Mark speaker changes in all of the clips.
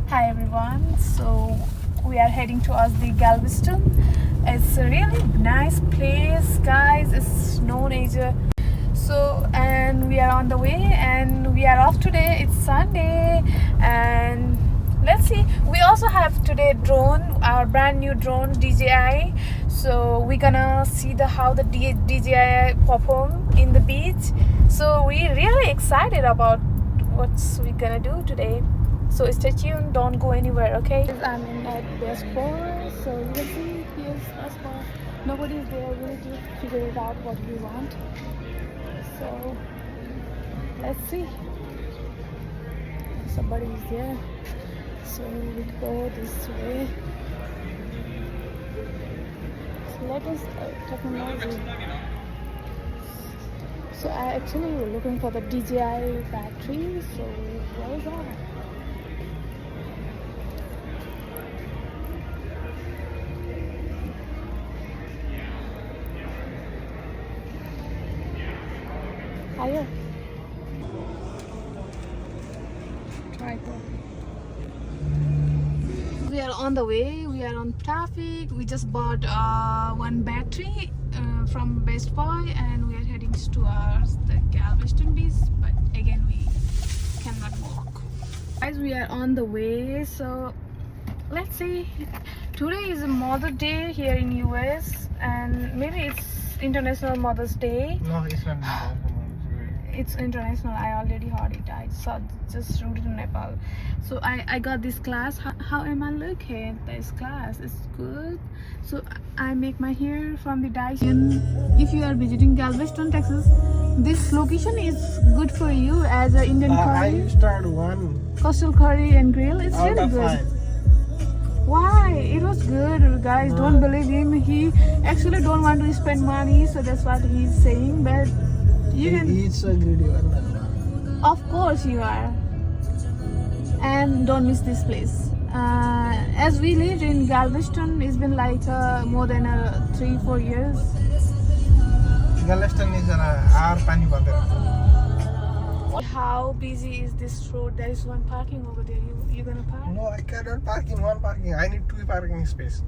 Speaker 1: Hi everyone. So we are heading towards the Galveston. It's a really nice place, guys. It's known as and we are on the way and we are off today. It's Sunday and let's see. We also have today drone, our brand new drone DJI. So we're gonna see how the DJI perform in the beach. So we're really excited about what's we gonna do today. So stay tuned, don't go anywhere, okay? I'm in at Best Bar, so you can see here's Best Bar. Nobody's there, we need to figure it out what we want. So let's see. Somebody is there. So we go this way. So let us technology. So I actually was looking for the DJI battery, so where is that? Higher. Tripod. We are on the way. We are on traffic. We just bought one battery from Best Buy, and we are heading towards the Galveston Beach. But again, we cannot walk. Guys, we are on the way. So let's see. Today is Mother's Day here in US, and maybe it's International Mother's Day.
Speaker 2: No, it's not.
Speaker 1: It's international. I already heard it. I saw just rooted in Nepal. So I got this class. How am I looking? This class is good. So I make my hair from the Dyson. If you are visiting Galveston, Texas, this location is good for you as an Indian curry.
Speaker 2: I started one.
Speaker 1: Coastal curry and grill. It's
Speaker 2: Out
Speaker 1: really
Speaker 2: of
Speaker 1: good.
Speaker 2: 5.
Speaker 1: Why? It was good, guys.
Speaker 2: No.
Speaker 1: Don't believe him. He actually don't want to spend money, so that's what he's saying. But you can.
Speaker 2: He's so greedy one.
Speaker 1: Of course you are. And don't miss this place. As we lived in Galveston, it's been like more than 3-4 years.
Speaker 2: Galveston is an hour pani bandera.
Speaker 1: How busy is this road? There is one parking over there. You gonna park?
Speaker 2: No, I cannot park in one parking. I need 2 parking space.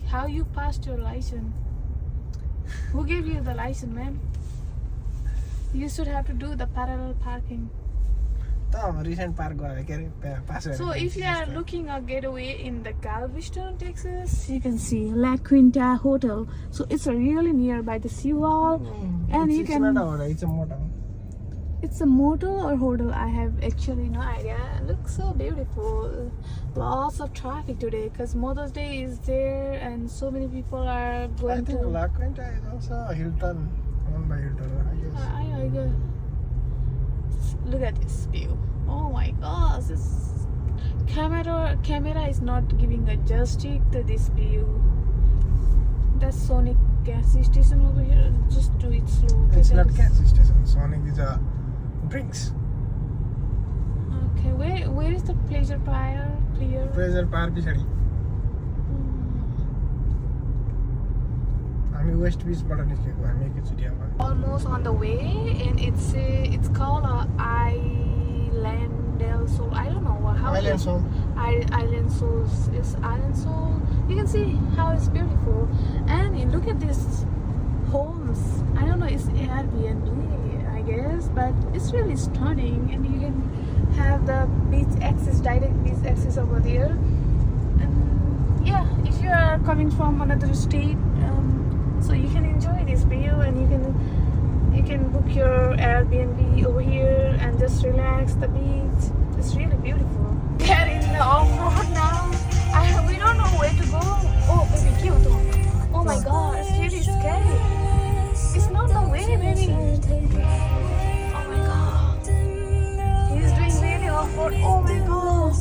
Speaker 1: How you passed your license? Who gave you the license, man? You should have to do the parallel parking.
Speaker 2: Recent park pass.
Speaker 1: So if you are looking a getaway in the Galveston, Texas, you can see La Quinta Hotel. So it's really nearby the seawall, and you can.
Speaker 2: It's not a hotel, it's a motel.
Speaker 1: It's a motel or hotel. I have actually no idea. It looks so beautiful. Lots of traffic today because Mother's Day is there, and so many people are going
Speaker 2: I think
Speaker 1: to.
Speaker 2: La Quinta is also a Hilton, owned by Hilton, I guess.
Speaker 1: I guess. Look at this view. Oh my gosh, this camera is not giving a justice to this view. That's Sonic gas station over here. Just do it slow.
Speaker 2: It's not gas station. Sonic is a drinks.
Speaker 1: Okay, where is the pleasure pier?
Speaker 2: Pleasure park पिछाडी. हामी waste बीचबाट निस्केको हामी एकैचोटियामा.
Speaker 1: Almost on the way, and it's called Island del Sol. I don't know how.
Speaker 2: Island Soul.
Speaker 1: Island Soul is Island Soul. You can see how it's beautiful, and look at this homes. I don't know, it's Airbnb, I guess, but it's really stunning, and you can have the beach access, direct beach access over there. And yeah, if you are coming from another state, so you can enjoy this view, and you can book your Airbnb over here and just relax the beach. It's really beautiful. We are in the off-road now. We don't know where to go. Oh, baby, cute. Oh my god, it's really scary. It's not the way, baby. Oh my god. He's doing really off-road. Oh my god.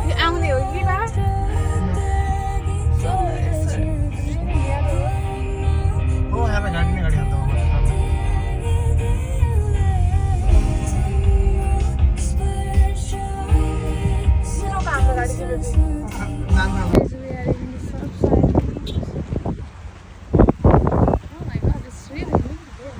Speaker 1: You आउँदै हो कि बा? So it's really yellow.
Speaker 2: Oh, यहाँ गाडी नै गाडी हाल्दा हो.
Speaker 1: You know हाम्रो गाडी चाहिँ बेबी.
Speaker 2: नाम
Speaker 1: Guys, we are in the south side beach. Oh my god, it's really beautiful.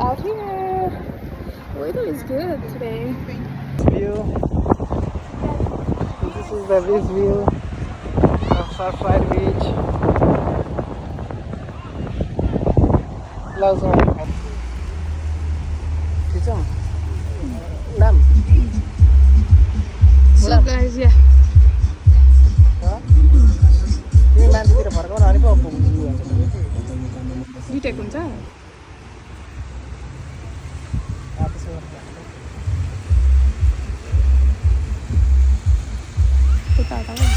Speaker 1: out here. Weather is good today.
Speaker 2: View. This is the beach view of Surfside Beach. Lâu rồi. Thì sao? Năm.
Speaker 1: So guys, yeah.
Speaker 2: Ini मान्छेतिर फर्काउन अनि पो पुग्नु
Speaker 1: दुईटाको हुन्छ यता